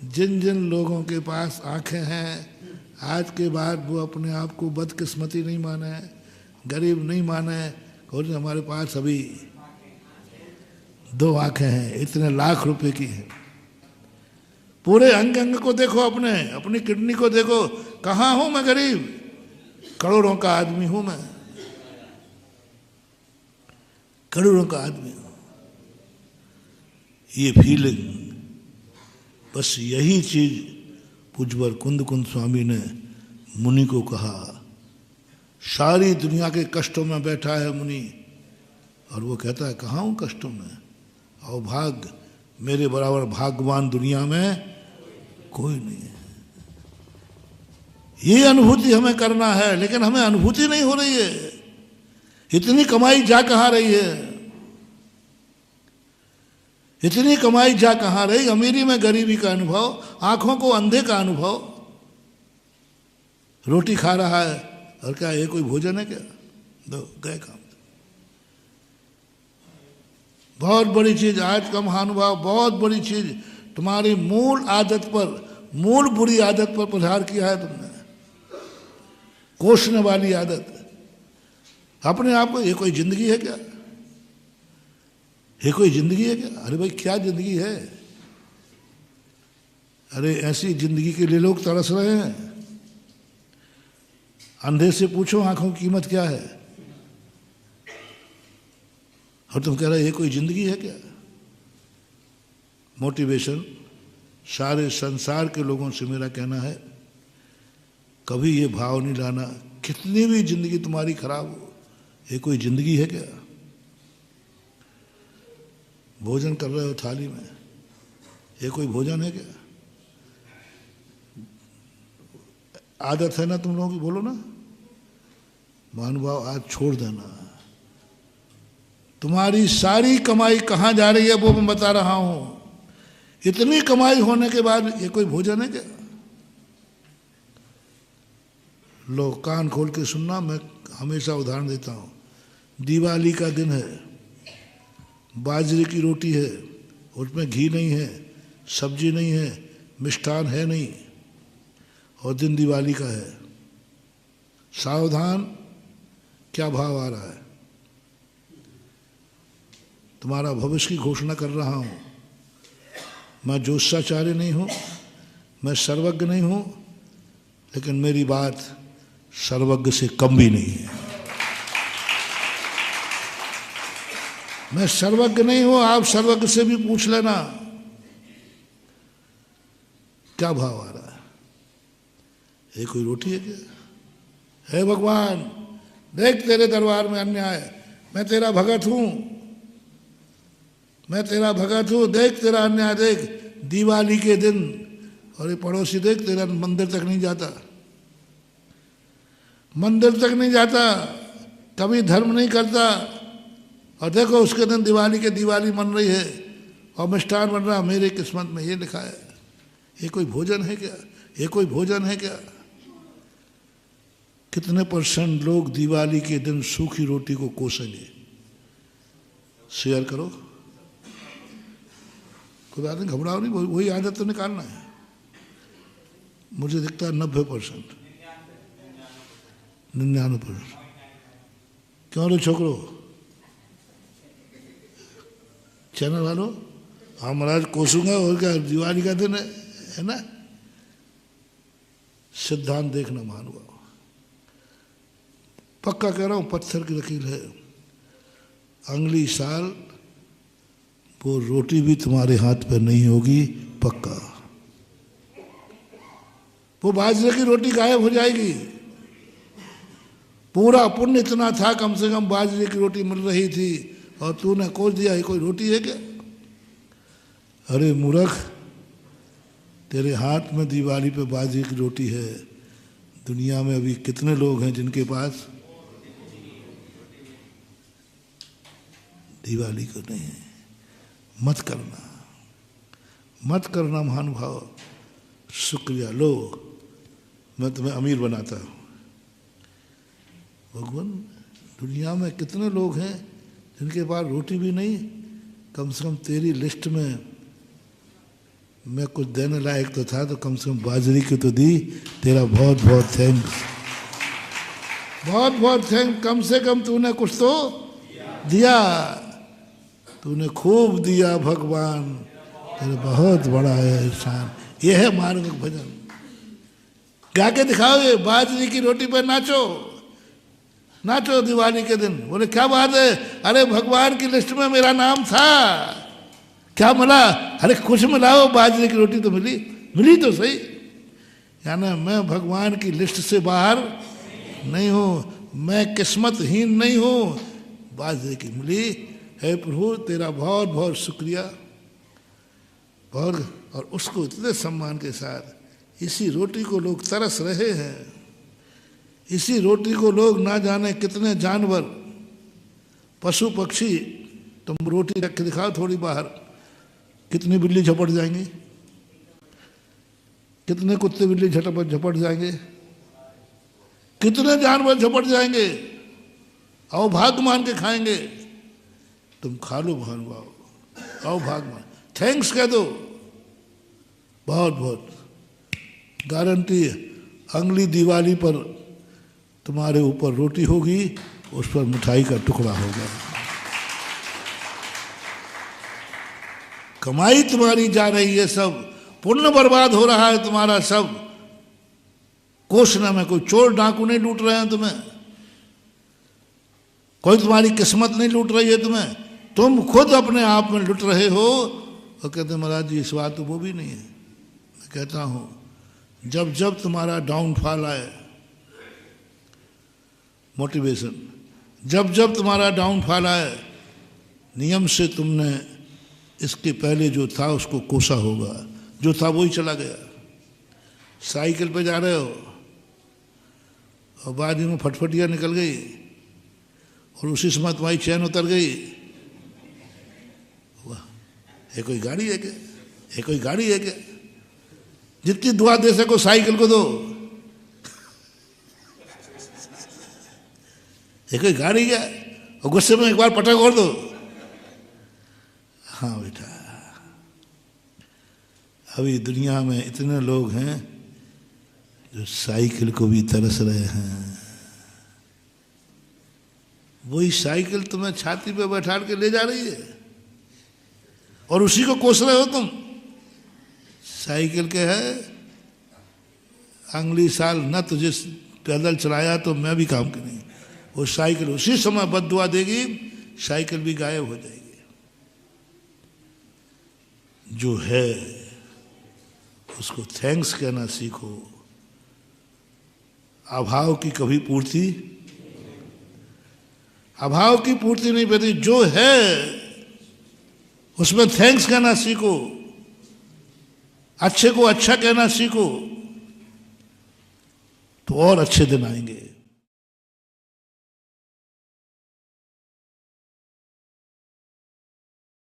जिन जिन लोगों के पास आंखें हैं आज के बाद वो अपने आप को बदकिस्मती नहीं माने, गरीब नहीं माने, और हमारे पास अभी 2 आंखें हैं, इतने लाख रुपए की हैं। पूरे अंग अंग को देखो, अपनी किडनी को देखो, कहाँ हूं मैं गरीब, करोड़ों का आदमी हूं मैं, करोड़ों का आदमी हूं। ये फीलिंग, बस यही चीज पूज्यवर कुंद कुंद स्वामी ने मुनि को कहा। सारी दुनिया के कष्टों में बैठा है मुनि, और वो कहता है कहाँ हूं कष्टों में, और भाग मेरे बराबर भाग्यवान दुनिया में कोई नहीं है। ये अनुभूति हमें करना है, लेकिन हमें अनुभूति नहीं हो रही है। इतनी कमाई जा कहाँ रही है, इतनी कमाई जा कहाँ रही। अमीरी में गरीबी का अनुभव, आंखों को अंधे का अनुभव। रोटी खा रहा है और क्या ये कोई भोजन है क्या, दो गए काम। बहुत बड़ी चीज आज का महानुभाव, बहुत बड़ी चीज तुम्हारी मूल आदत पर, मूल बुरी आदत पर प्रहार किया है तुमने, कोसने वाली आदत। अपने आप को, ये कोई जिंदगी है क्या, ये कोई जिंदगी है क्या? अरे भाई क्या जिंदगी है, अरे ऐसी जिंदगी के लिए लोग तरस रहे हैं। अंधे से पूछो आंखों की कीमत क्या है, और तुम कह रहे ये कोई जिंदगी है क्या? मोटिवेशन सारे संसार के लोगों से मेरा कहना है, कभी ये भाव नहीं लाना, कितनी भी जिंदगी तुम्हारी खराब हो, ये कोई जिंदगी है क्या? भोजन कर रहे हो थाली में, ये कोई भोजन है क्या? आदत है ना तुम लोगों की, बोलो ना। महानुभाव आज छोड़ देना। तुम्हारी सारी कमाई कहाँ जा रही है वो मैं बता रहा हूं। इतनी कमाई होने के बाद ये कोई भोजन है क्या? लो कान खोल के सुनना, मैं हमेशा उदाहरण देता हूं। दिवाली का दिन है, बाजरे की रोटी है, उसमें घी नहीं है, सब्जी नहीं है, मिष्ठान है नहीं, और दिन दिवाली का है। सावधान, क्या भाव आ रहा है? तुम्हारा भविष्य की घोषणा कर रहा हूं। मैं ज्योतिषाचार्य नहीं हूं, मैं सर्वज्ञ नहीं हूं, लेकिन मेरी बात सर्वज्ञ से कम भी नहीं है। मैं सर्वज्ञ नहीं हूं, आप सर्वज्ञ से भी पूछ लेना क्या भाव आ रहा है। ये कोई रोटी है क्या? हे भगवान देख तेरे दरबार में अन्याय, मैं तेरा भगत हूं, मैं तेरा भगत हूं, देख तेरा अन्याय देख। दिवाली के दिन, और ये पड़ोसी देख तेरा मंदिर तक नहीं जाता, मंदिर तक नहीं जाता, कभी धर्म नहीं करता, और देखो उसके दिन दिवाली के दिवाली मन रही है और मिष्ठान बन रहा, मेरे किस्मत में ये लिखा है। ये कोई भोजन है क्या? ये कोई भोजन है क्या? कितने % लोग दिवाली के दिन सूखी रोटी को कोसेंगे? शेयर करो, कोई बात नहीं, घबराओ नहीं, वही आदत तो निकालना है। मुझे दिखता है 90%, 99%। क्यों रे छोकरो, चैनल वालों, हाँ महाराज कोसूंगा, और क्या दिवाली का दिन है ना। सिद्धांत देखना महानुभाव, पक्का कह रहा हूं, पत्थर की लकीर है। अगली साल वो रोटी भी तुम्हारे हाथ पे नहीं होगी, पक्का। वो बाजरे की रोटी गायब हो जाएगी। पूरा पुण्य इतना था, कम से कम बाजरे की रोटी मिल रही थी, और तूने कोस दिया ये कोई रोटी है क्या? अरे मूर्ख, तेरे हाथ में दिवाली पे बाजरे की रोटी है। दुनिया में अभी कितने लोग हैं जिनके पास दिवाली को नहीं है? मत करना, मत करना महानुभाव। शुक्रिया, लो मैं तुम्हें अमीर बनाता हूं। भगवान, दुनिया में कितने लोग हैं जिनके पास रोटी भी नहीं, कम से कम तेरी लिस्ट में मैं कुछ देने लायक तो था तो कम से कम बाजरी की तो दी। तेरा बहुत बहुत थैंक्स, बहुत बहुत थैंक्स। कम से कम तूने कुछ तो दिया, तूने खूब दिया भगवान, तेरा बहुत बड़ा है एहसान। ये है मार्ग भजन। गा के दिखाओ ये बाजरी की रोटी पर नाचो, नाचो दिवाली के दिन। बोले क्या बात है, अरे भगवान की लिस्ट में मेरा नाम था, क्या मिला? अरे कुछ मिलाओ, बाजरे की रोटी तो मिली, मिली तो सही। यानी मैं भगवान की लिस्ट से बाहर नहीं हूँ, मैं किस्मतहीन नहीं हूँ, बाजरे की मिली है। प्रभु तेरा बहुत बहुत शुक्रिया। और उसको इतने सम्मान के साथ, इसी रोटी को लोग तरस रहे हैं, इसी रोटी को लोग ना जाने कितने जानवर, पशु पक्षी। तुम रोटी रख के दिखाओ थोड़ी बाहर, कितनी बिल्ली झपट जाएंगी, कितने कुत्ते बिल्ली झपट जाएंगे, कितने जानवर झपट जाएंगे, आओ भाग मान के खाएंगे। तुम खा लो भानुभाव, आओ भाग मान, थैंक्स कह दो। बहुत बहुत गारंटी है, अगली दिवाली पर तुम्हारे ऊपर रोटी होगी, उस पर मिठाई का टुकड़ा होगा। कमाई तुम्हारी जा रही है सब, पुण्य बर्बाद हो रहा है तुम्हारा सब। कोसना में कोई चोर डाकू नहीं लूट रहे हैं तुम्हें, कोई तुम्हारी किस्मत नहीं लूट रही है तुम्हें, तुम खुद अपने आप में लुट रहे हो। और कहते महाराज जी इस बात तो वो भी नहीं है। मैं कहता हूं जब जब तुम्हारा डाउनफॉल आए, मोटिवेशन, जब जब तुम्हारा डाउनफॉल आए, नियम से तुमने इसके पहले जो था उसको कोसा होगा, जो था वही चला गया। साइकिल पे जा रहे हो और बाजू में फटफटिया निकल गई और उसी समय तुम्हारी चैन उतर गई। वाह, ये कोई गाड़ी है क्या? ये कोई गाड़ी है क्या? जितनी दुआ दे सको साइकिल को दो। ये कोई गाड़ी क्या? और गुस्से में एक बार पटक और दो। हाँ बेटा, अभी दुनिया में इतने लोग हैं जो साइकिल को भी तरस रहे हैं। वही साइकिल तुम्हें छाती पे बैठा के ले जा रही है और उसी को कोस रहे हो तुम। साइकिल के है अगली साल न तुझे पैदल चलाया तो मैं भी काम की नहीं। वो साइकिल उसी समय बद्दुआ देगी, साइकिल भी गायब हो जाएगी। जो है उसको थैंक्स कहना सीखो। अभाव की कभी पूर्ति, अभाव की पूर्ति नहीं पाती। जो है उसमें थैंक्स कहना सीखो, अच्छे को अच्छा कहना सीखो, तो और अच्छे दिन आएंगे।